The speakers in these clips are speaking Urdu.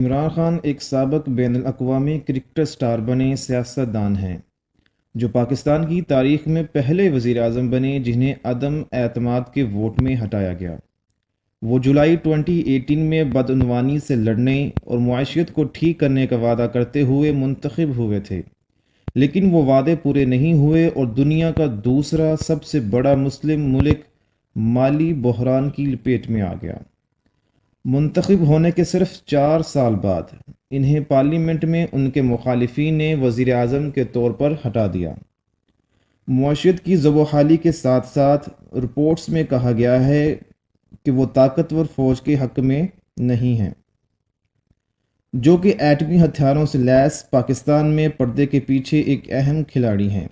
عمران خان ایک سابق بین الاقوامی کرکٹ سٹار بنے سیاست دان ہیں جو پاکستان کی تاریخ میں پہلے وزیر اعظم بنے جنہیں عدم اعتماد کے ووٹ میں ہٹایا گیا۔ وہ جولائی 2018 میں بدعنوانی سے لڑنے اور معیشت کو ٹھیک کرنے کا وعدہ کرتے ہوئے منتخب ہوئے تھے، لیکن وہ وعدے پورے نہیں ہوئے اور دنیا کا دوسرا سب سے بڑا مسلم ملک مالی بحران کی لپیٹ میں آ گیا۔ منتخب ہونے کے صرف 4 سال بعد انہیں پارلیمنٹ میں ان کے مخالفین نے وزیر اعظم کے طور پر ہٹا دیا۔ معیشت کی زبحالی کے ساتھ ساتھ رپورٹس میں کہا گیا ہے کہ وہ طاقتور فوج کے حق میں نہیں ہیں، جو کہ ایٹمی ہتھیاروں سے لیس پاکستان میں پردے کے پیچھے ایک اہم کھلاڑی ہیں۔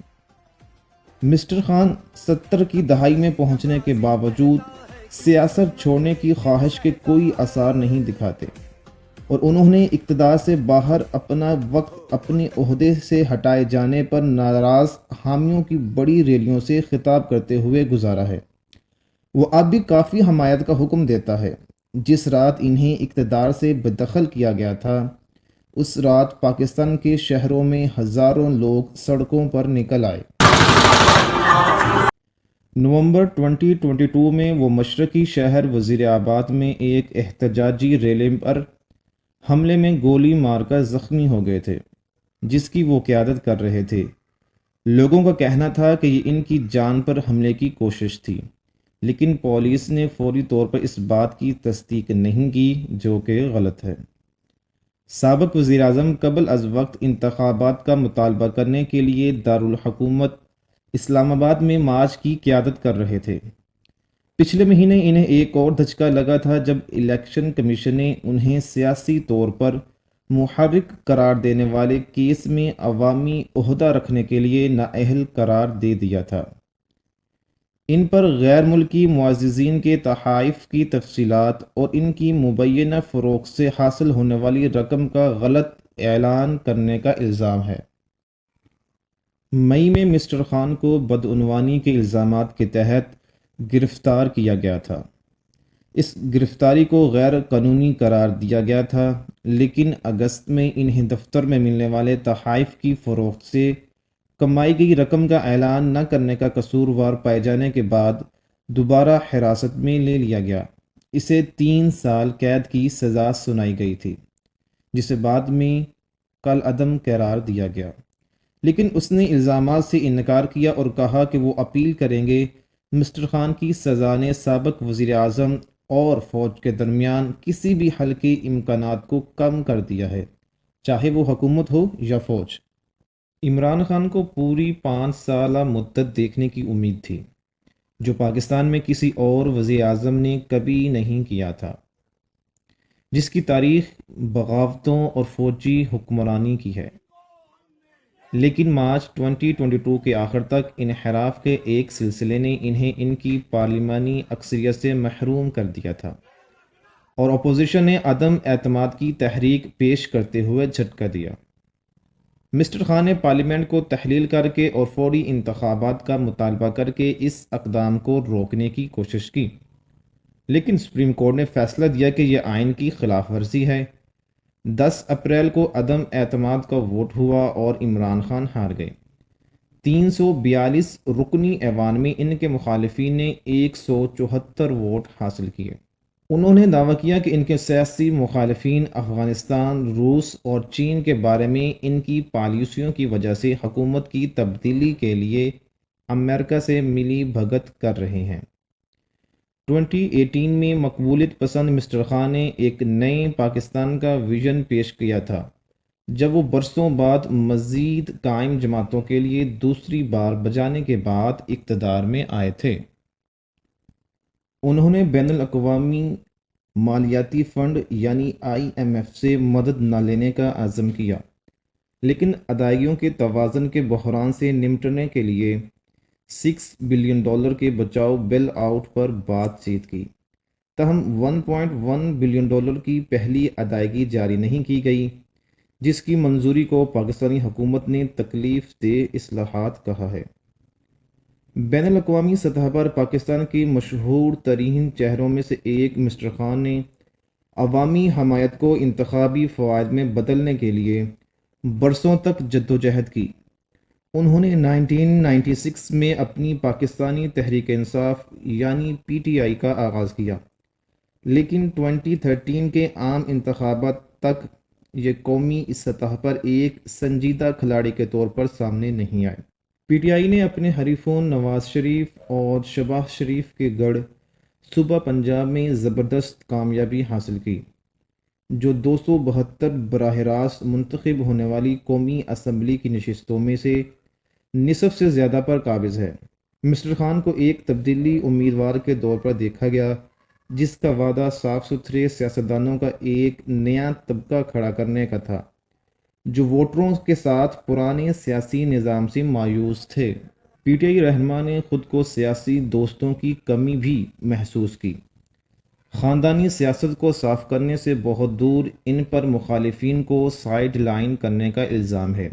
مسٹر خان 70 کی دہائی میں پہنچنے کے باوجود سیاست چھوڑنے کی خواہش کے کوئی آثار نہیں دکھاتے، اور انہوں نے اقتدار سے باہر اپنا وقت اپنے عہدے سے ہٹائے جانے پر ناراض حامیوں کی بڑی ریلیوں سے خطاب کرتے ہوئے گزارا ہے۔ وہ اب بھی کافی حمایت کا حکم دیتا ہے۔ جس رات انہیں اقتدار سے بے دخل کیا گیا تھا، اس رات پاکستان کے شہروں میں ہزاروں لوگ سڑکوں پر نکل آئے۔ نومبر 2022 میں وہ مشرقی شہر وزیر آباد میں ایک احتجاجی ریلی پر حملے میں گولی مار کر زخمی ہو گئے تھے، جس کی وہ قیادت کر رہے تھے۔ لوگوں کا کہنا تھا کہ یہ ان کی جان پر حملے کی کوشش تھی، لیکن پولیس نے فوری طور پر اس بات کی تصدیق نہیں کی، جو کہ غلط ہے۔ سابق وزیر اعظم قبل از وقت انتخابات کا مطالبہ کرنے کے لیے دارالحکومت اسلام آباد میں مارچ کی قیادت کر رہے تھے۔ پچھلے مہینے انہیں ایک اور دھچکا لگا تھا جب الیکشن کمیشن نے انہیں سیاسی طور پر محرک قرار دینے والے کیس میں عوامی عہدہ رکھنے کے لیے نااہل قرار دے دیا تھا۔ ان پر غیر ملکی معززین کے تحائف کی تفصیلات اور ان کی مبینہ فروخت سے حاصل ہونے والی رقم کا غلط اعلان کرنے کا الزام ہے۔ مئی میں مسٹر خان کو بدعنوانی کے الزامات کے تحت گرفتار کیا گیا تھا۔ اس گرفتاری کو غیر قانونی قرار دیا گیا تھا، لیکن اگست میں انہیں دفتر میں ملنے والے تحائف کی فروخت سے کمائی گئی رقم کا اعلان نہ کرنے کا قصوروار پائے جانے کے بعد دوبارہ حراست میں لے لیا گیا۔ اسے 3 سال قید کی سزا سنائی گئی تھی، جسے بعد میں کالعدم قرار دیا گیا، لیکن اس نے الزامات سے انکار کیا اور کہا کہ وہ اپیل کریں گے۔ مسٹر خان کی سزا نے سابق وزیر اعظم اور فوج کے درمیان کسی بھی حل کے امکانات کو کم کر دیا ہے، چاہے وہ حکومت ہو یا فوج۔ عمران خان کو پوری 5 سالہ مدت دیکھنے کی امید تھی، جو پاکستان میں کسی اور وزیر اعظم نے کبھی نہیں کیا تھا، جس کی تاریخ بغاوتوں اور فوجی حکمرانی کی ہے۔ لیکن مارچ 2022 کے آخر تک انحراف کے ایک سلسلے نے انہیں ان کی پارلیمانی اکثریت سے محروم کر دیا تھا، اور اپوزیشن نے عدم اعتماد کی تحریک پیش کرتے ہوئے جھٹکا دیا۔ مسٹر خان نے پارلیمنٹ کو تحلیل کر کے اور فوری انتخابات کا مطالبہ کر کے اس اقدام کو روکنے کی کوشش کی، لیکن سپریم کورٹ نے فیصلہ دیا کہ یہ آئین کی خلاف ورزی ہے۔ 10 اپریل کو عدم اعتماد کا ووٹ ہوا اور عمران خان ہار گئے۔ 342 رکنی ایوان میں ان کے مخالفین نے 174 ووٹ حاصل کیے۔ انہوں نے دعویٰ کیا کہ ان کے سیاسی مخالفین افغانستان، روس اور چین کے بارے میں ان کی پالیسیوں کی وجہ سے حکومت کی تبدیلی کے لیے امریکہ سے ملی بھگت کر رہے ہیں۔ 2018 میں مقبولیت پسند مسٹر خان نے ایک نئے پاکستان کا ویژن پیش کیا تھا، جب وہ برسوں بعد مزید قائم جماعتوں کے لیے دوسری بار بجانے کے بعد اقتدار میں آئے تھے۔ انہوں نے بین الاقوامی مالیاتی فنڈ یعنی IMF سے مدد نہ لینے کا عزم کیا، لیکن ادائیگیوں کے توازن کے بحران سے نمٹنے کے لیے $6 بلین کے بچاؤ بیل آؤٹ پر بات چیت کی۔ تاہم $1.1 بلین کی پہلی ادائیگی جاری نہیں کی گئی، جس کی منظوری کو پاکستانی حکومت نے تکلیف دہ اصلاحات کہا ہے۔ بین الاقوامی سطح پر پاکستان کے مشہور ترین چہروں میں سے ایک مسٹر خان نے عوامی حمایت کو انتخابی فوائد میں بدلنے کے لیے برسوں تک جدوجہد کی۔ انہوں نے 1996 میں اپنی پاکستانی تحریک انصاف یعنی پی ٹی آئی کا آغاز کیا، لیکن 2013 کے عام انتخابات تک یہ قومی سطح پر ایک سنجیدہ کھلاڑی کے طور پر سامنے نہیں آئے۔ پی ٹی آئی نے اپنے حریفوں نواز شریف اور شہباز شریف کے گڑھ صوبہ پنجاب میں زبردست کامیابی حاصل کی، جو 272 براہ راست منتخب ہونے والی قومی اسمبلی کی نشستوں میں سے نصف سے زیادہ پر قابض ہے۔ مسٹر خان کو ایک تبدیلی امیدوار کے طور پر دیکھا گیا، جس کا وعدہ صاف ستھرے سیاستدانوں کا ایک نیا طبقہ کھڑا کرنے کا تھا، جو ووٹروں کے ساتھ پرانے سیاسی نظام سے مایوس تھے۔ پی ٹی آئی رہنما نے خود کو سیاسی دوستوں کی کمی بھی محسوس کی۔ خاندانی سیاست کو صاف کرنے سے بہت دور، ان پر مخالفین کو سائیڈ لائن کرنے کا الزام ہے،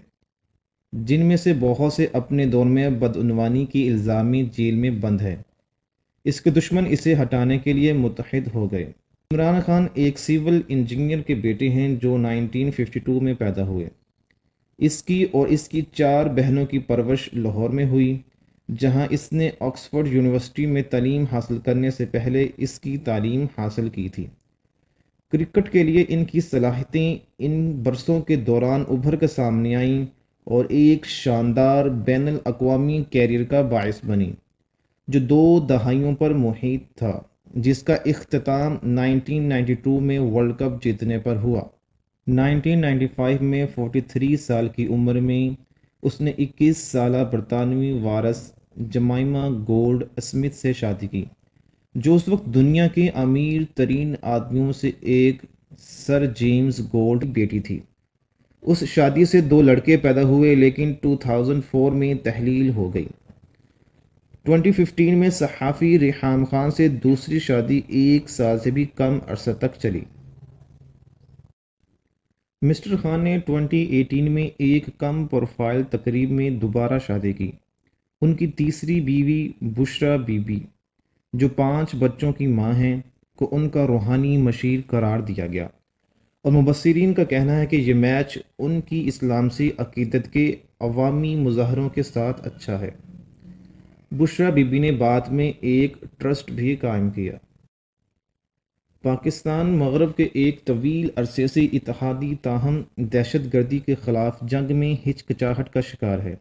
جن میں سے بہت سے اپنے دور میں بدعنوانی کی الزام میں جیل میں بند ہیں۔ اس کے دشمن اسے ہٹانے کے لیے متحد ہو گئے۔ عمران خان ایک سول انجینئر کے بیٹے ہیں جو 1952 میں پیدا ہوئے۔ اس کی اور اس کی 4 بہنوں کی پرورش لاہور میں ہوئی، جہاں اس نے آکسفورڈ یونیورسٹی میں تعلیم حاصل کرنے سے پہلے اس کی تعلیم حاصل کی تھی۔ کرکٹ کے لیے ان کی صلاحیتیں ان برسوں کے دوران ابھر کر سامنے آئیں اور ایک شاندار بین الاقوامی کیریئر کا باعث بنی، جو 2 دہائیوں پر محیط تھا، جس کا اختتام 1992 میں ورلڈ کپ جیتنے پر ہوا۔ 1995 میں 43 سال کی عمر میں اس نے 21 سالہ برطانوی وارث جمائما گولڈ اسمتھ سے شادی کی، جو اس وقت دنیا کے امیر ترین آدمیوں سے ایک سر جیمز گولڈ کی بیٹی تھی۔ اس شادی سے 2 لڑکے پیدا ہوئے، لیکن 2004 میں تحلیل ہو گئی۔ 2015 میں صحافی ریحام خان سے دوسری شادی 1 سال سے بھی کم عرصہ تک چلی۔ مسٹر خان نے 2018 میں ایک کم پروفائل تقریب میں دوبارہ شادی کی۔ ان کی تیسری بیوی بشرا بی بی، جو 5 بچوں کی ماں ہیں، کو ان کا روحانی مشیر قرار دیا گیا، اور مبصرین کا کہنا ہے کہ یہ میچ ان کی اسلام سے عقیدت کے عوامی مظاہروں کے ساتھ اچھا ہے۔ بشرا بی بی نے بعد میں ایک ٹرسٹ بھی قائم کیا۔ پاکستان مغرب کے ایک طویل عرصے سے اتحادی تاہم دہشت گردی کے خلاف جنگ میں ہچکچاہٹ کا شکار ہے۔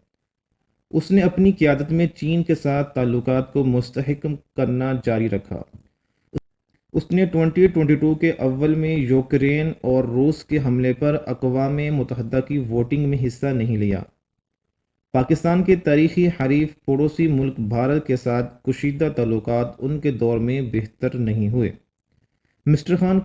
اس نے اپنی قیادت میں چین کے ساتھ تعلقات کو مستحکم کرنا جاری رکھا۔ اس نے 2022 کے اول میں یوکرین اور روس کے حملے پر اقوام متحدہ کی ووٹنگ میں حصہ نہیں لیا۔ پاکستان کے تاریخی حریف پڑوسی ملک بھارت کے ساتھ کشیدہ تعلقات ان کے دور میں بہتر نہیں ہوئے۔ مسٹر خان